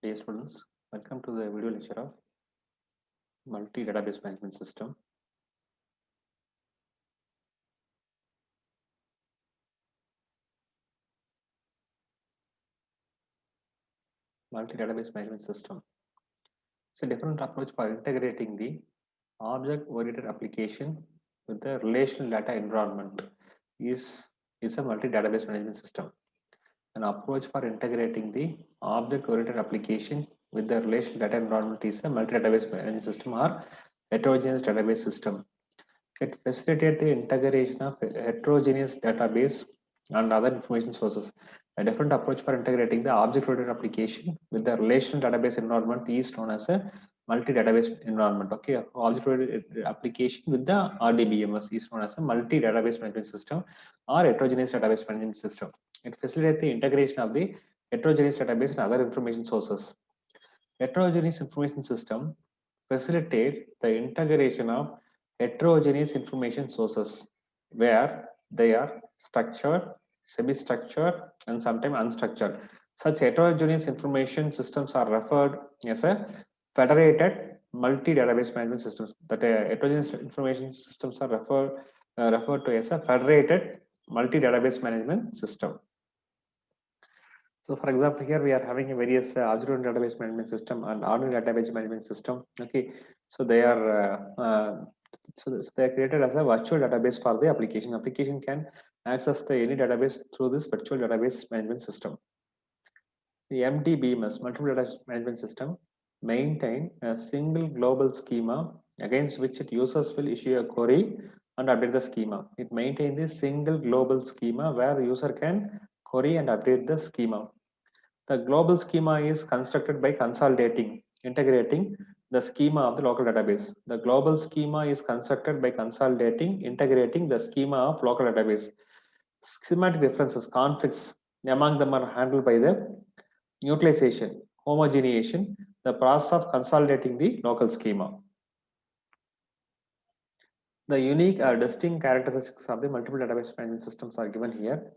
Dear students, welcome to the video lecture of Multi-Database Management System. Multi-Database Management System. It's a different approach for integrating the object-oriented application with the relational data environment is a multi-database management system. An approach for integrating the object-oriented application with the relational data environment is a multi-database management system or heterogeneous database system. It facilitates the integration of heterogeneous database and other information sources. A different approach for integrating the object-oriented application with the relational database environment is known as a multi-database environment. Okay, object-oriented application with the RDBMS is known as a multi-database management system or heterogeneous database management system. It facilitates the integration of the heterogeneous database and other information sources. Heterogeneous information system facilitate the integration of heterogeneous information sources where they are structured, semi-structured, and sometimes unstructured. Such heterogeneous information systems are referred as a federated multi-database management systems. That heterogeneous information systems are referred to as a federated multi-database management system. So, for example, here we are having a various object-oriented database management system and ordinary database management system. Okay, so they are they are created as a virtual database for the application. Application can access the any database through this virtual database management system. The MDBMS, multiple database management system, maintain a single global schema against which users will issue a query and update the schema. It maintains a single global schema where the user can query and update the schema. The global schema is constructed by consolidating, integrating the schema of the local database. The global schema is constructed by consolidating, integrating the schema of local database. Schematic differences, conflicts among them are handled by the utilization, homogenization, the process of consolidating the local schema. The unique or distinct characteristics of the multiple database management systems are given here.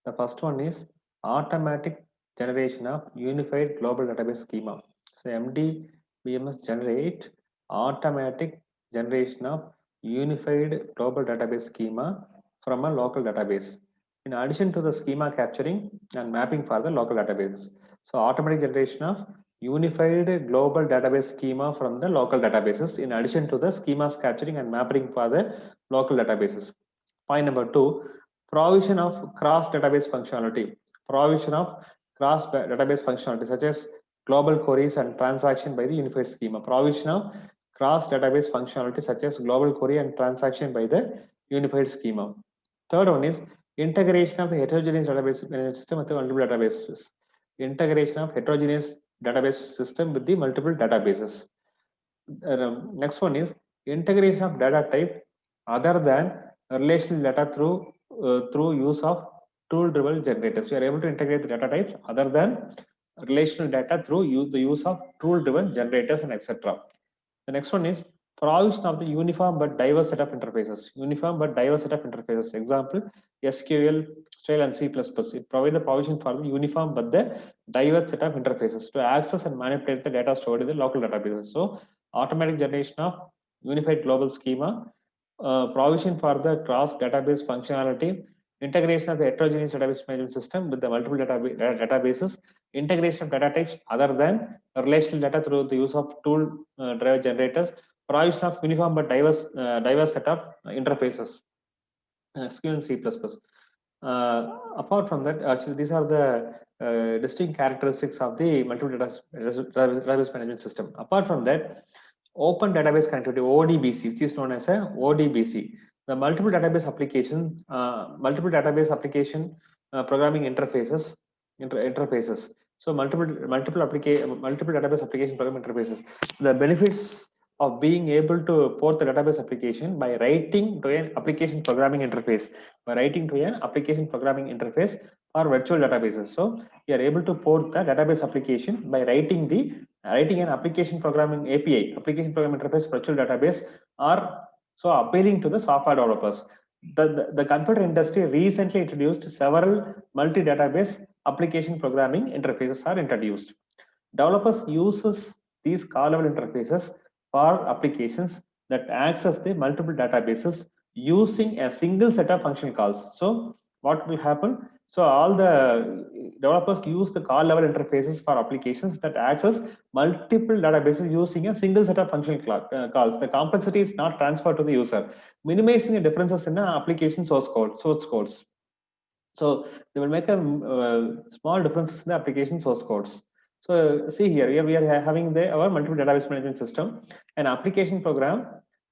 The first one is automatic generation of unified global database schema. So MDBMS generate automatic generation of unified global database schema from a local database. In addition to the schema capturing and mapping for the local databases. So automatic generation of unified global database schema from the local databases in addition to the schemas capturing and mapping for the local databases. Point number 2, provision of cross database functionality. Provision of cross database functionality such as global queries and transaction by the unified schema. Provision of cross database functionality such as global query and transaction by the unified schema. Third one is integration of the heterogeneous database management system with the multiple databases. Integration of heterogeneous database system with the multiple databases. Next one is integration of data type other than relational data through use of tool-driven generators. We are able to integrate the data types other than relational data through the use of tool-driven generators and etc. The next one is provision of the uniform but diverse set of interfaces. Uniform but diverse set of interfaces. Example, SQL, Style, and C++. It provides the provision for the uniform but the diverse set of interfaces to access and manipulate the data stored in the local databases. So, automatic generation of unified global schema, provision for the cross database functionality, integration of the heterogeneous database management system with the multiple databases, integration of data types other than relational data through the use of tool driven generators, provision of uniform but diverse set of interfaces. SQL and C++. Apart from that, actually, these are the distinct characteristics of the multiple database management system. Apart from that, open database connectivity (ODBC), which is known as a ODBC, the multiple database application programming interfaces. So multiple database application programming interfaces. The benefits of being able to port the database application by writing to an application programming interface. By writing to an application programming interface or virtual databases. So we are able to port the database application by writing an application programming API, application programming interface virtual database, or so appealing to the software developers. The computer industry recently introduced several multi-database application programming interfaces are introduced. Developers uses these call level interfaces for applications that access the multiple databases using a single set of function calls. So what will happen? So all the developers use the call level interfaces for applications that access multiple databases using a single set of function calls. The complexity is not transferred to the user, minimizing the differences in the application source codes. So they will make a small differences in the application source codes. So see here we are having our multiple database management system. An application program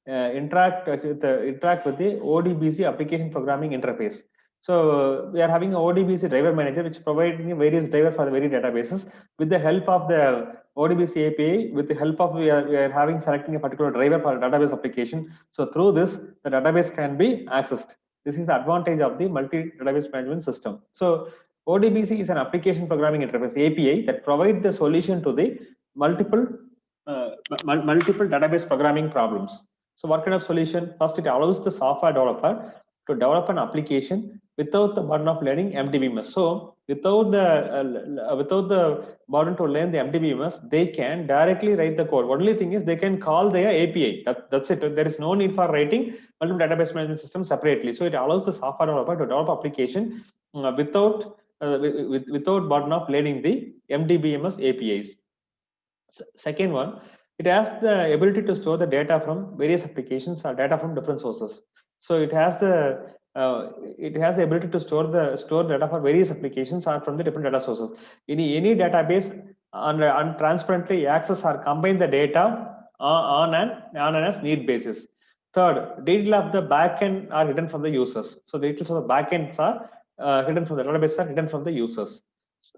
interact with the ODBC application programming interface. So we are having a ODBC driver manager which providing various drivers for the various databases with the help of the ODBC API. With the help of we are having selecting a particular driver for a database application. So through this, the database can be accessed. This is the advantage of the multi-database management system. So ODBC is an application programming interface API that provides the solution to the multiple database programming problems. So what kind of solution? First, it allows the software developer to develop an application without the burden of learning MDBMS. So without the burden to learn the MDBMS, they can directly write the code. Only thing is they can call their API. That's it. There is no need for writing multiple database management system separately. So it allows the software developer to develop application without burden of learning the MDBMS APIs. Second one, it has the ability to store the data from various applications or data from different sources. So it has the ability to store data for various applications or from the different data sources. Any database on transparently access or combine the data on an as need basis. Third, details of the backend are hidden from the users. So the details of the backends are hidden from the database are hidden from the users.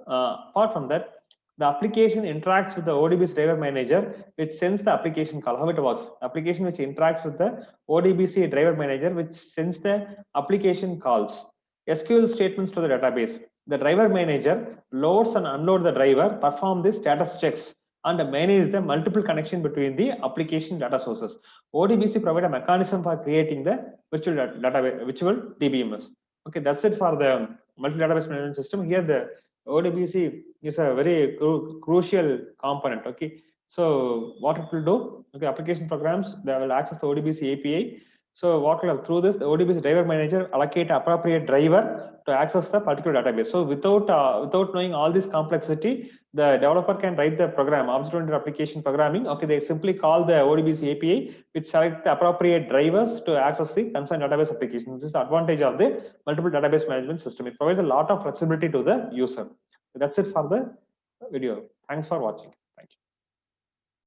Apart from that, the application interacts with the ODBC driver manager, which sends the application call. How it works? Application which interacts with the ODBC driver manager, which sends the application calls. SQL statements to the database. The driver manager loads and unloads the driver, perform the status checks, and manage the multiple connection between the application data sources. ODBC provide a mechanism for creating the virtual DBMS. Okay, that's it for the multi-database management system. Here the ODBC is a very crucial component. Okay, so what it will do? Okay, application programs they will access the ODBC API. So what will through this the ODBC driver manager allocate appropriate driver to access the particular database. So without knowing all this complexity, the developer can write the program object-oriented application programming. Okay, they simply call the ODBC API which select the appropriate drivers to access the concerned database application. This is the advantage of the multiple database management system. It provides a lot of flexibility to the user. So that's it for the video. Thanks for watching.